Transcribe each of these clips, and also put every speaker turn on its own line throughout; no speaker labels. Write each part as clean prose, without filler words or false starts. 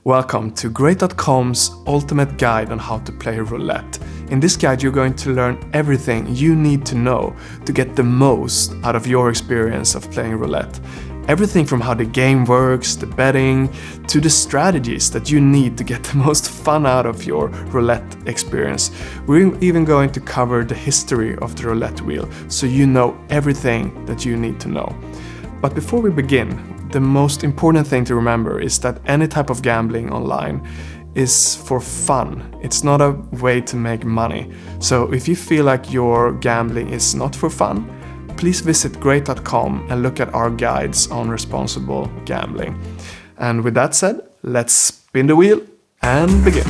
Welcome to Great.com's ultimate guide on how to play roulette. In this guide you're going to learn everything you need to know to get the most out of your experience of playing roulette. Everything from how the game works, the betting, to the strategies that you need to get the most fun out of your roulette experience. We're even going to cover the history of the roulette wheel, so you know everything that you need to know. But before we begin, the most important thing to remember is that any type of gambling online is for fun. It's not a way to make money. So if you feel like your gambling is not for fun, please visit Great.com and look at our guides on responsible gambling. And with that said, let's spin the wheel and begin.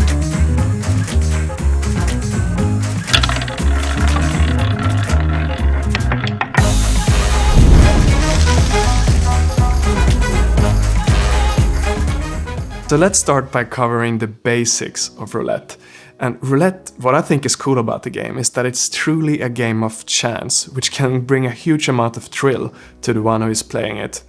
So let's start by covering the basics of roulette. And roulette, what I think is cool about the game is that it's truly a game of chance, which can bring a huge amount of thrill to the one who is playing it.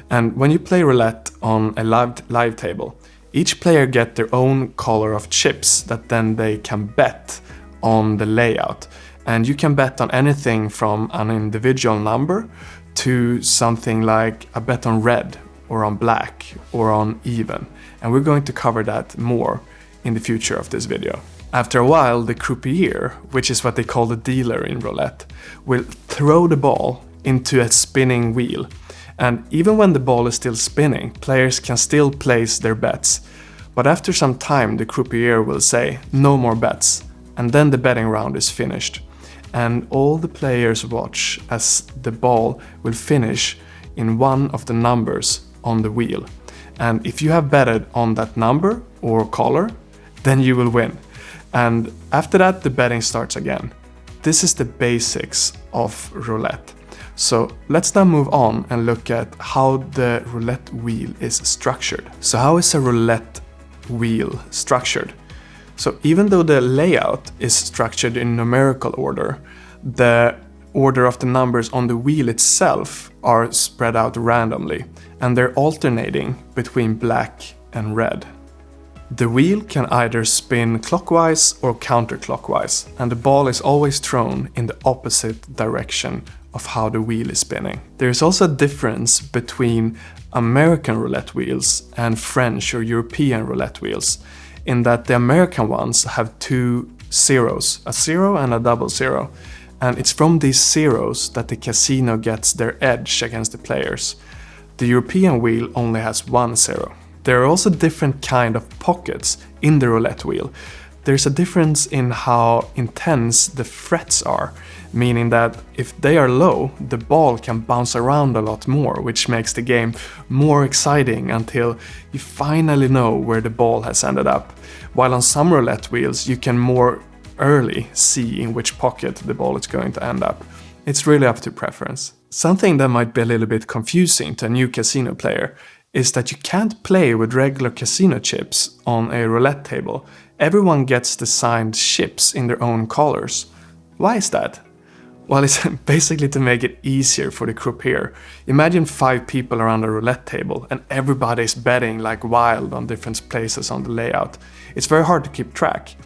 And when you play roulette on a live table, each player gets their own color of chips that then they can bet on the layout. And you can bet on anything from an individual number to something like a bet on red or on black or on even. And we're going to cover that more in the future of this video. After a while, the croupier, which is what they call the dealer in roulette, will throw the ball into a spinning wheel. And even when the ball is still spinning, players can still place their bets. But after some time, the croupier will say, "No more bets." And then the betting round is finished. And all the players watch as the ball will finish in one of the numbers on the wheel. And if you have betted on that number or color, then you will win. And after that, the betting starts again. This is the basics of roulette. So let's now move on and look at how the roulette wheel is structured. So how is a roulette wheel structured? So even though the layout is structured in numerical order, the order of the numbers on the wheel itself are spread out randomly, and they're alternating between black and red. The wheel can either spin clockwise or counterclockwise, and the ball is always thrown in the opposite direction of how the wheel is spinning. There is also a difference between American roulette wheels and French or European roulette wheels, in that the American ones have two zeros, a zero and a double zero. And it's from these zeros that the casino gets their edge against the players. The European wheel only has one zero. There are also different kind of pockets in the roulette wheel. There's a difference in how intense the frets are, meaning that if they are low, the ball can bounce around a lot more, which makes the game more exciting until you finally know where the ball has ended up. While on some roulette wheels, you can more early see in which pocket the ball is going to end up. It's really up to preference. Something that might be a little bit confusing to a new casino player is that you can't play with regular casino chips on a roulette table. Everyone gets the signed chips in their own colors. Why is that? Well, it's basically to make it easier for the croupier. Imagine 5 people around a roulette table and everybody's betting like wild on different places on the layout. It's very hard to keep track.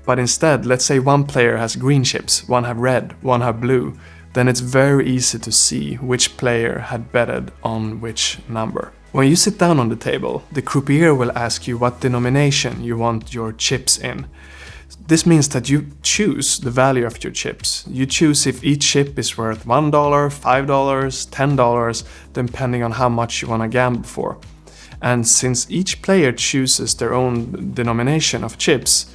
But instead, let's say one player has green chips, one have red, one have blue, then it's very easy to see which player had betted on which number. When you sit down on the table, the croupier will ask you what denomination you want your chips in. This means that you choose the value of your chips. You choose if each chip is worth $1, $5, $10, depending on how much you want to gamble for. And since each player chooses their own denomination of chips,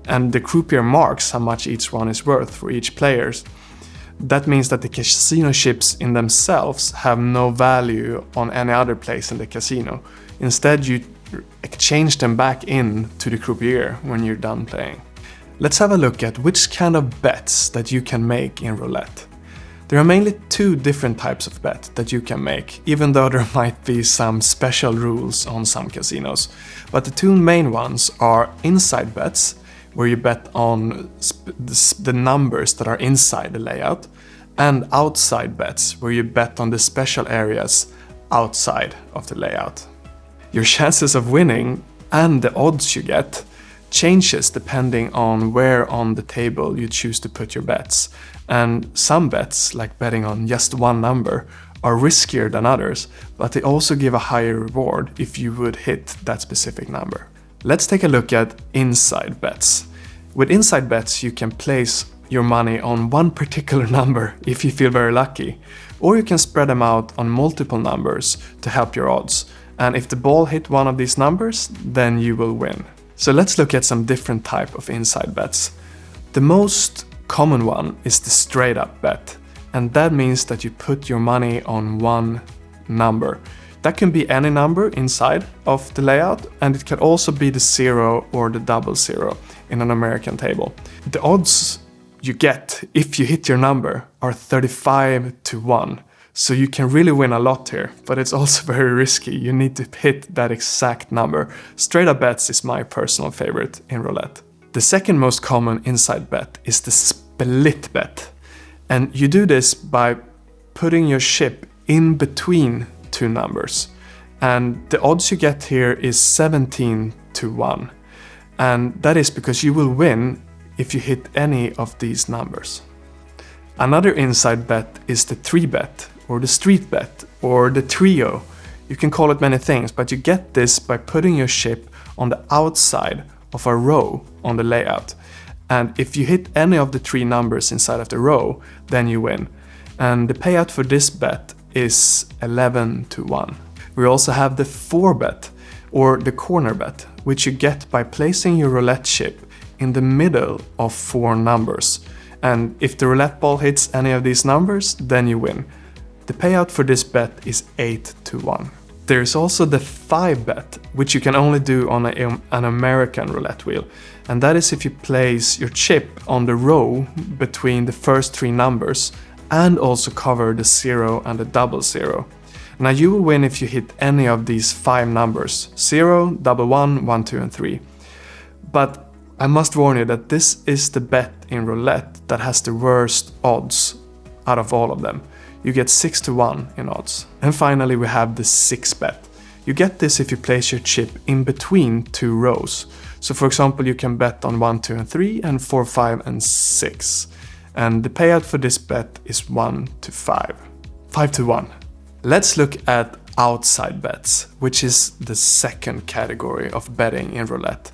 and the croupier marks how much each one is worth for each player, that means that the casino chips in themselves have no value on any other place in the casino. Instead, you exchange them back in to the croupier when you're done playing. Let's have a look at which kind of bets that you can make in roulette. There are mainly 2 different types of bet that you can make, even though there might be some special rules on some casinos. But the 2 main ones are inside bets, where you bet on the numbers that are inside the layout, and outside bets, where you bet on the special areas outside of the layout. Your chances of winning and the odds you get changes depending on where on the table you choose to put your bets. And some bets, like betting on just one number, are riskier than others, but they also give a higher reward if you would hit that specific number. Let's take a look at inside bets. With inside bets, you can place your money on one particular number if you feel very lucky, or you can spread them out on multiple numbers to help your odds. And if the ball hit one of these numbers, then you will win. So let's look at some different type of inside bets. The most common one is the straight up bet. And that means that you put your money on one number. That can be any number inside of the layout, and it can also be the 0 or the double 0 in an American table. The odds you get if you hit your number are 35-1. So you can really win a lot here, but it's also very risky. You need to hit that exact number. Straight up bets is my personal favorite in roulette. The second most common inside bet is the split bet. And you do this by putting your chip in between two numbers. And the odds you get here is 17-1. And that is because you will win if you hit any of these numbers. Another inside bet is the 3-bet, or the street bet, or the trio. You can call it many things, but you get this by putting your chip on the outside of a row on the layout. And if you hit any of the 3 numbers inside of the row, then you win. And the payout for this bet is 11-1. We also have the 4-bet, or the corner bet, which you get by placing your roulette chip in the middle of 4 numbers. And if the roulette ball hits any of these numbers, then you win. The payout for this bet is 8-1. There is also the 5-bet, which you can only do on an American roulette wheel. And that is if you place your chip on the row between the first 3 numbers and also cover the 0 and the double 0. Now you will win if you hit any of these 5 numbers: 0, double 1, 1, 2 and 3. But I must warn you that this is the bet in roulette that has the worst odds out of all of them. You get 6-1 in odds. And finally we have the 6-bet. You get this if you place your chip in between 2 rows. So for example, you can bet on 1, 2 and 3 and 4, 5 and 6. And the payout for this bet is 1-5. 5-1. Let's look at outside bets, which is the second category of betting in roulette.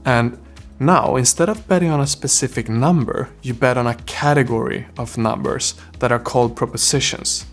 And now, instead of betting on a specific number, you bet on a category of numbers that are called propositions.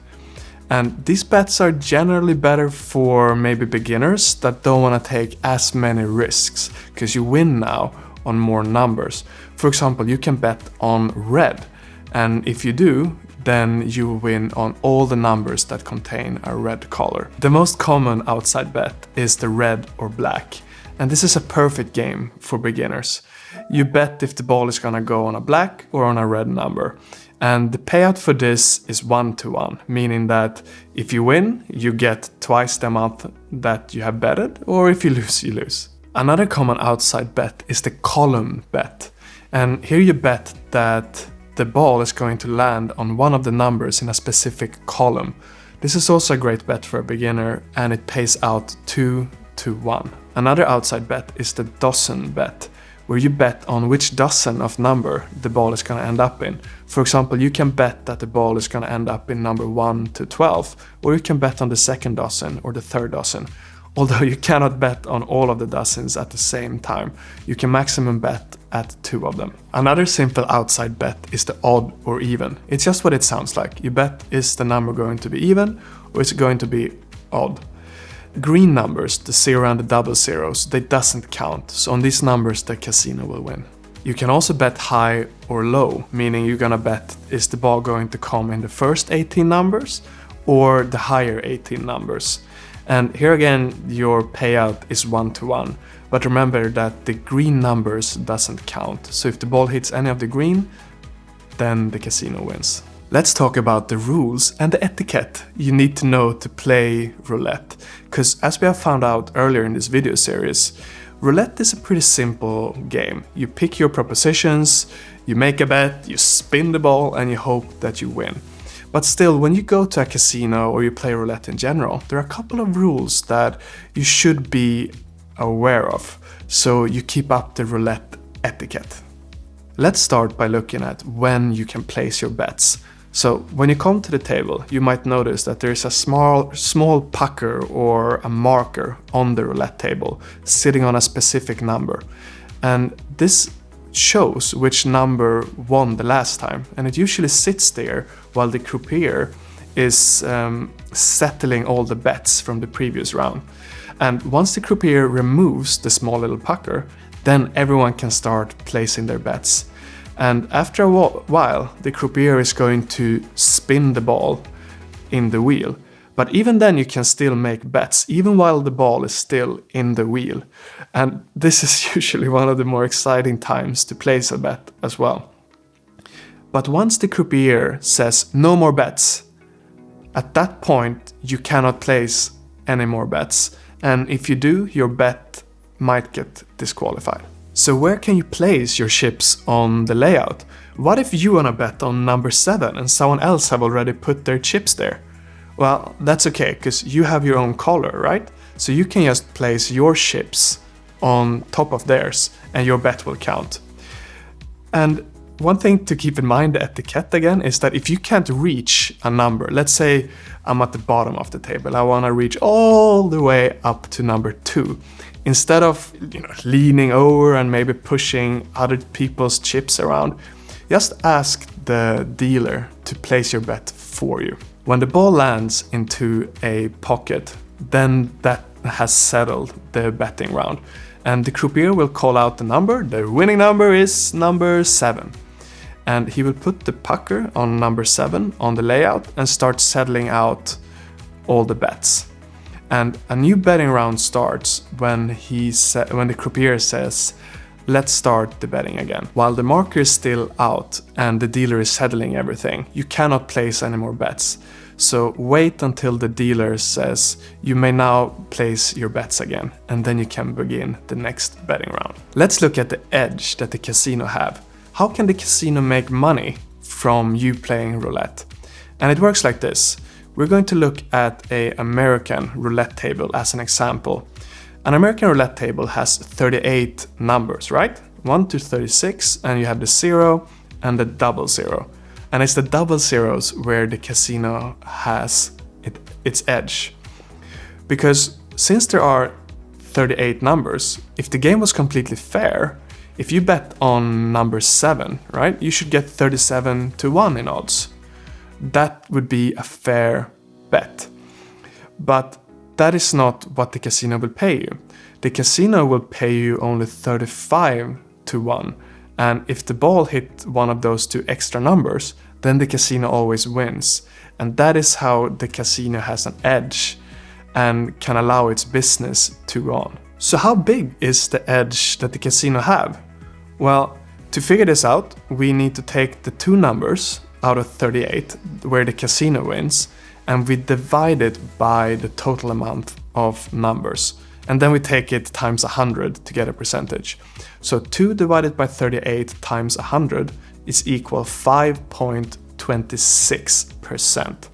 And these bets are generally better for maybe beginners that don't want to take as many risks, because you win now on more numbers. For example, you can bet on red, and if you do, then you win on all the numbers that contain a red color. The most common outside bet is the red or black. And this is a perfect game for beginners. You bet if the ball is gonna go on a black or on a red number. And the payout for this is 1-1, meaning that if you win, you get twice the amount that you have betted, or if you lose, you lose. Another common outside bet is the column bet. And here you bet that the ball is going to land on one of the numbers in a specific column. This is also a great bet for a beginner, and it pays out 2-1. Another outside bet is the dozen bet, where you bet on which dozen of number the ball is going to end up in. For example, you can bet that the ball is going to end up in number 1 to 12, or you can bet on the second dozen or the third dozen. Although you cannot bet on all of the dozens at the same time, you can maximum bet at 2 of them. Another simple outside bet is the odd or even. It's just what it sounds like. You bet, is the number going to be even or is it going to be odd? Green numbers, the 0 and the double zeros, they doesn't count, so on these numbers the casino will win. You can also bet high or low, meaning you're gonna bet, is the ball going to come in the first 18 numbers or the higher 18 numbers. And here again, your payout is 1-1, but remember that the green numbers doesn't count, so if the ball hits any of the green, then the casino wins. Let's talk about the rules and the etiquette you need to know to play roulette. Because as we have found out earlier in this video series, roulette is a pretty simple game. You pick your propositions, you make a bet, you spin the ball and you hope that you win. But still, when you go to a casino or you play roulette in general, there are a couple of rules that you should be aware of, so you keep up the roulette etiquette. Let's start by looking at when you can place your bets. So when you come to the table, you might notice that there is a small pucker or a marker on the roulette table sitting on a specific number. And this shows which number won the last time, and it usually sits there while the croupier is settling all the bets from the previous round. And once the croupier removes the small little pucker, then everyone can start placing their bets. And after a while, the croupier is going to spin the ball in the wheel. But even then you can still make bets, even while the ball is still in the wheel. And this is usually one of the more exciting times to place a bet as well. But once the croupier says no more bets, at that point you cannot place any more bets. And if you do, your bet might get disqualified. So where can you place your chips on the layout? What if you want to bet on number 7 and someone else have already put their chips there? Well, that's okay, because you have your own color, right? So you can just place your chips on top of theirs and your bet will count. And one thing to keep in mind, the etiquette again, is that if you can't reach a number, let's say I'm at the bottom of the table, I want to reach all the way up to number 2. Instead of leaning over and maybe pushing other people's chips around, just ask the dealer to place your bet for you. When the ball lands into a pocket, then that has settled the betting round. And the croupier will call out the number. The winning number is number 7. And he will put the pucker on number 7 on the layout and start settling out all the bets. And a new betting round starts when the croupier says, let's start the betting again. While the marker is still out and the dealer is settling everything, you cannot place any more bets. So wait until the dealer says you may now place your bets again, and then you can begin the next betting round. Let's look at the edge that the casino have. How can the casino make money from you playing roulette? And it works like this. We're going to look at an American roulette table as an example. An American roulette table has 38 numbers, right? 1 to 36, and you have the 0 and the double 0. And it's the double zeros where the casino has its edge. Because since there are 38 numbers, if the game was completely fair, if you bet on number 7, right, you should get 37 to 1 in odds. That would be a fair bet. But that is not what the casino will pay you. The casino will pay you only 35 to 1. And if the ball hit one of those 2 extra numbers, then the casino always wins. And that is how the casino has an edge and can allow its business to go on. So how big is the edge that the casino have? Well, to figure this out, we need to take the 2 numbers out of 38, where the casino wins, and we divide it by the total amount of numbers. And then we take it times 100 to get a percentage. So 2 divided by 38 times 100 is equal 5.26%.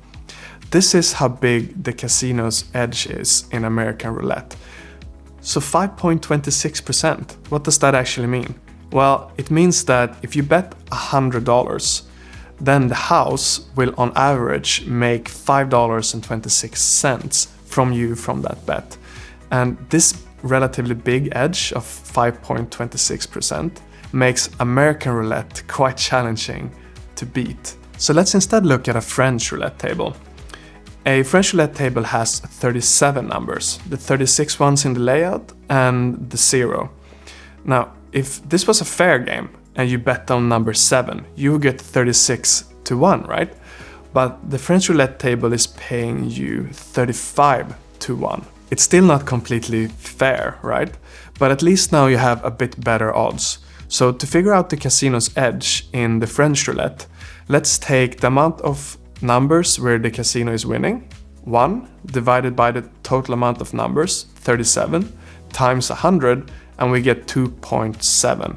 This is how big the casino's edge is in American roulette. So 5.26%, what does that actually mean? Well, it means that if you bet $100, then the house will on average make $5.26 from you from that bet. And this relatively big edge of 5.26% makes American roulette quite challenging to beat. So let's instead look at a French roulette table. A French roulette table has 37 numbers, the 36 ones in the layout and the 0. Now, if this was a fair game and you bet on number 7, you would get 36 to 1, right? But the French roulette table is paying you 35 to 1. It's still not completely fair, right? But at least now you have a bit better odds. So to figure out the casino's edge in the French roulette, let's take the amount of numbers where the casino is winning, 1, divided by the total amount of numbers, 37, times 100, and we get 2.7.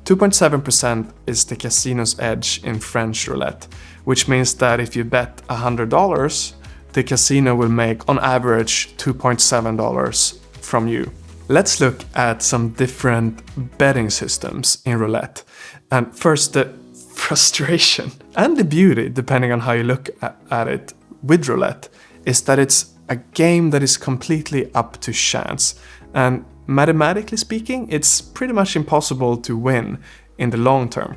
2.7% is the casino's edge in French roulette, which means that if you bet $100, the casino will make on average $2.7 from you. Let's look at some different betting systems in roulette. And first, the frustration and the beauty, depending on how you look at it with roulette, is that it's a game that is completely up to chance. And mathematically speaking, it's pretty much impossible to win in the long term.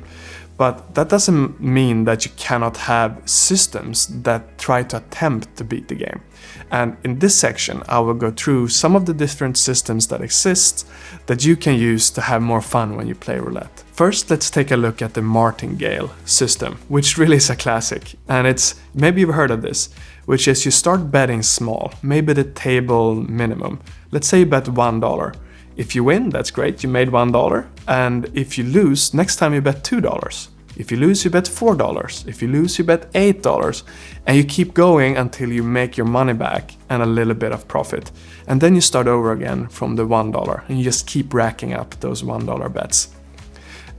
But that doesn't mean that you cannot have systems that try to attempt to beat the game. And in this section, I will go through some of the different systems that exist that you can use to have more fun when you play roulette. First, let's take a look at the Martingale system, which really is a classic. And it's, maybe you've heard of this, which is you start betting small, maybe the table minimum. Let's say you bet $1. If you win, that's great, you made $1. And if you lose, next time you bet $2. If you lose, you bet $4. If you lose, you bet $8. And you keep going until you make your money back and a little bit of profit. And then you start over again from the $1 and you just keep racking up those $1 bets.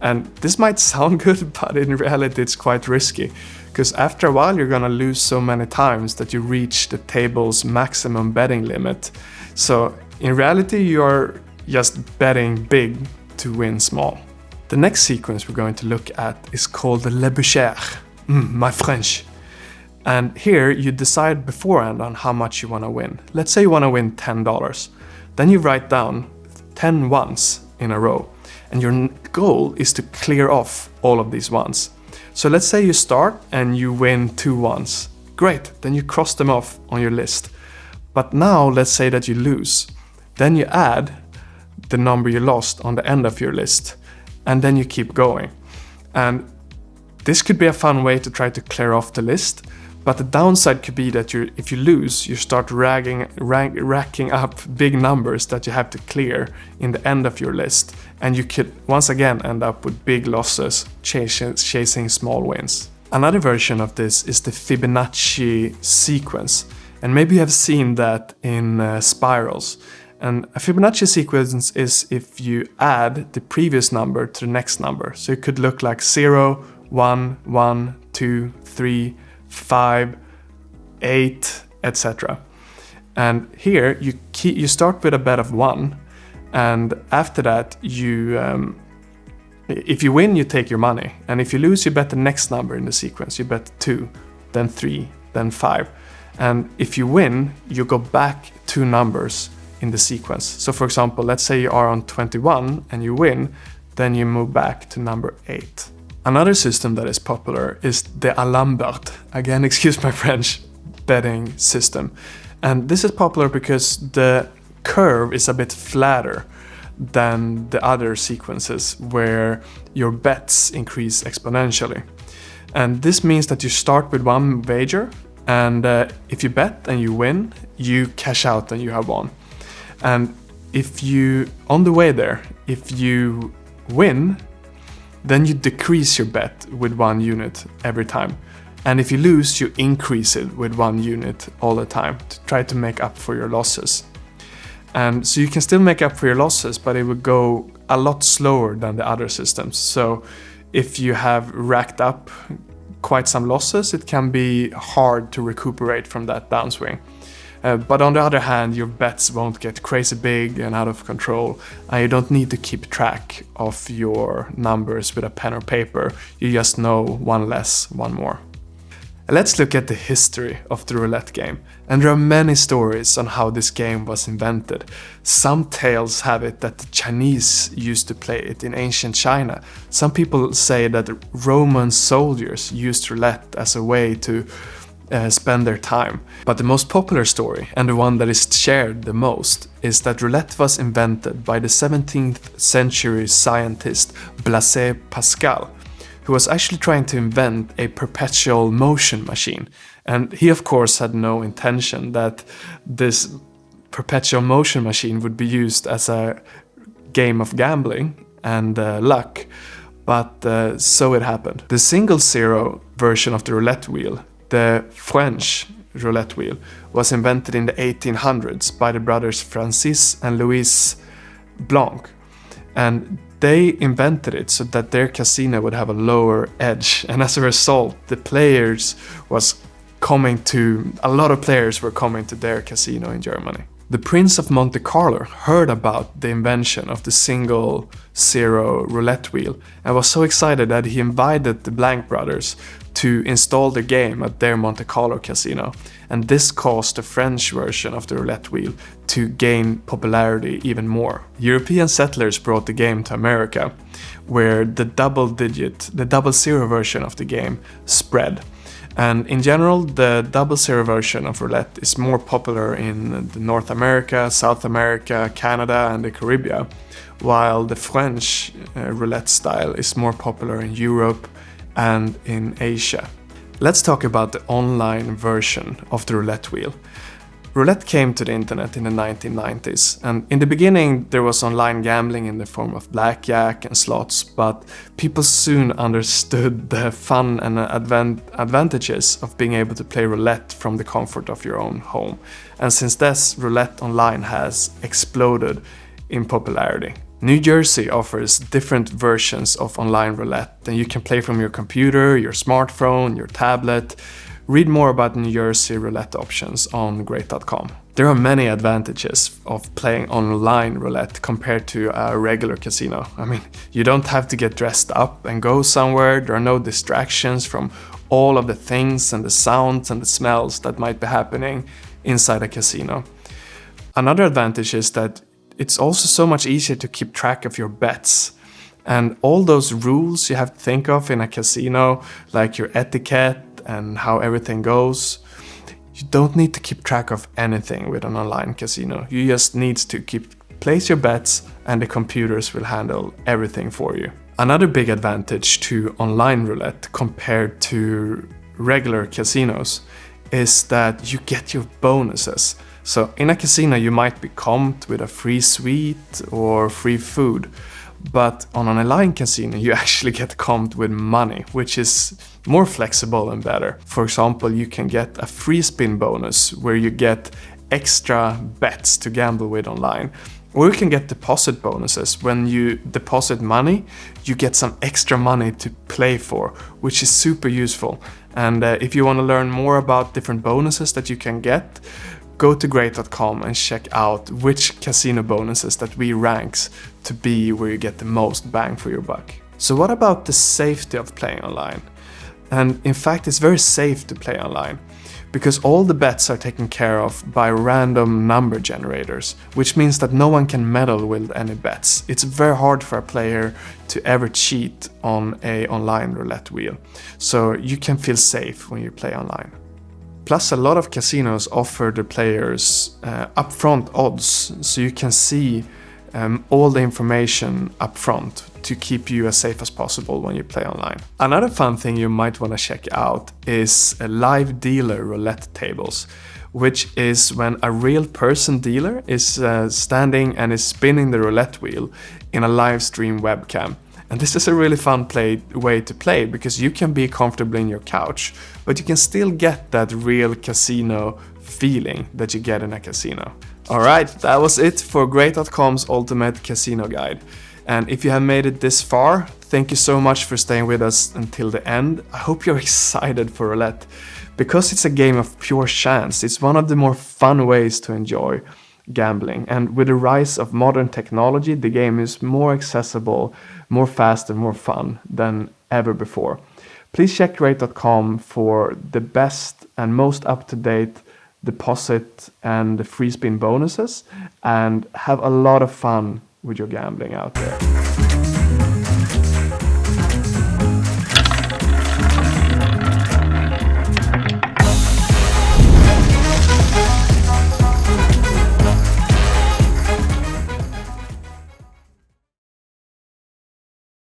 And this might sound good, but in reality it's quite risky. Because after a while you're gonna lose so many times that you reach the table's maximum betting limit. So in reality you're just betting big to win small. The next sequence we're going to look at is called the Labouchére. My French. And here you decide beforehand on how much you want to win. Let's say you want to win $10. Then you write down 10 ones in a row. And your goal is to clear off all of these ones. So let's say you start and you win 2 ones. Great, then you cross them off on your list. But now let's say that you lose. Then you add the number you lost on the end of your list. And then you keep going. And this could be a fun way to try to clear off the list. But the downside could be that if you lose, you start racking up big numbers that you have to clear in the end of your list. And you could once again end up with big losses chasing small wins. Another version of this is the Fibonacci sequence. And maybe you have seen that in spirals. And a Fibonacci sequence is if you add the previous number to the next number. So it could look like 0, 1, 1, 2, 3, 5, 8, etc. And here you start with a bet of 1, and after that if you win you take your money, and if you lose you bet the next number in the sequence. You bet 2, then 3, then 5, and if you win you go back 2 numbers in the sequence. So for example, let's say you are on 21 and you win, then you move back to number 8. Another system that is popular is D Alembert, again excuse my French, betting system. And this is popular because the curve is a bit flatter than the other sequences where your bets increase exponentially. And this means that you start with one wager, and if you bet and you win, you cash out and you have won. And if you, on the way there, if you win, then you decrease your bet with 1 unit every time. And if you lose, you increase it with 1 unit all the time to try to make up for your losses. And so you can still make up for your losses, but it will go a lot slower than the other systems. So if you have racked up quite some losses, it can be hard to recuperate from that downswing. But on the other hand, your bets won't get crazy big and out of control, and you don't need to keep track of your numbers with a pen or paper. You just know 1 less, 1 more. Let's look at the history of the roulette game, and there are many stories on how this game was invented. Some tales have it that the Chinese used to play it in ancient China. Some people say that Roman soldiers used roulette as a way to spend their time. But the most popular story, and the one that is shared the most, is that roulette was invented by the 17th century scientist Blaise Pascal, who was actually trying to invent a perpetual motion machine. And he of course had no intention that this perpetual motion machine would be used as a game of gambling and luck, but so it happened. The single zero version of the roulette wheel, the French roulette wheel, was invented in the 1800s by the brothers Francis and Louis Blanc. And They invented it so that their casino would have a lower edge, and as a result, a lot of players were coming to their casino in Germany. The Prince of Monte Carlo heard about the invention of the single zero roulette wheel and was so excited that he invited the Blank brothers to install the game at their Monte Carlo casino, and this caused the French version of the roulette wheel to gain popularity even more. European settlers brought the game to America, where the double zero version of the game spread. And in general, the double zero version of roulette is more popular in North America, South America, Canada, and the Caribbean, while the French roulette style is more popular in Europe and in Asia. Let's talk about the online version of the roulette wheel. Roulette came to the internet in the 1990s, and in the beginning there was online gambling in the form of blackjack and slots, but people soon understood the fun and advantages of being able to play roulette from the comfort of your own home. And since this, roulette online has exploded in popularity. New Jersey offers different versions of online roulette, and you can play from your computer, your smartphone, your tablet. Read more about New Jersey roulette options on great.com. There are many advantages of playing online roulette compared to a regular casino. I mean, you don't have to get dressed up and go somewhere. There are no distractions from all of the things and the sounds and the smells that might be happening inside a casino. Another advantage is that it's also so much easier to keep track of your bets. And all those rules you have to think of in a casino, like your etiquette and how everything goes, you don't need to keep track of anything with an online casino. You just need to place your bets, and the computers will handle everything for you. Another big advantage to online roulette compared to regular casinos is that you get your bonuses. So in a casino you might be comped with a free sweet or free food, but on an online casino you actually get comped with money, which is more flexible and better. For example, you can get a free spin bonus where you get extra bets to gamble with online. Or you can get deposit bonuses. When you deposit money, you get some extra money to play for, which is super useful. And if you want to learn more about different bonuses that you can get, go to great.com and check out which casino bonuses that we ranks to be where you get the most bang for your buck. So what about the safety of playing online? And in fact, it's very safe to play online, because all the bets are taken care of by random number generators, which means that no one can meddle with any bets. It's very hard for a player to ever cheat on an online roulette wheel, so you can feel safe when you play online. Plus, a lot of casinos offer the players upfront odds, so you can see all the information upfront to keep you as safe as possible when you play online. Another fun thing you might want to check out is live dealer roulette tables, which is when a real person dealer is standing and is spinning the roulette wheel in a live stream webcam. And this is a really fun way to play, because you can be comfortable in your couch, but you can still get that real casino feeling that you get in a casino. Alright, that was it for Great.com's Ultimate Casino Guide. And if you have made it this far, thank you so much for staying with us until the end. I hope you're excited for roulette. Because it's a game of pure chance, it's one of the more fun ways to enjoy gambling. And with the rise of modern technology, the game is more accessible, more fast and more fun than ever before. Please check Great.com for the best and most up-to-date deposit and free spin bonuses, and have a lot of fun with your gambling out there.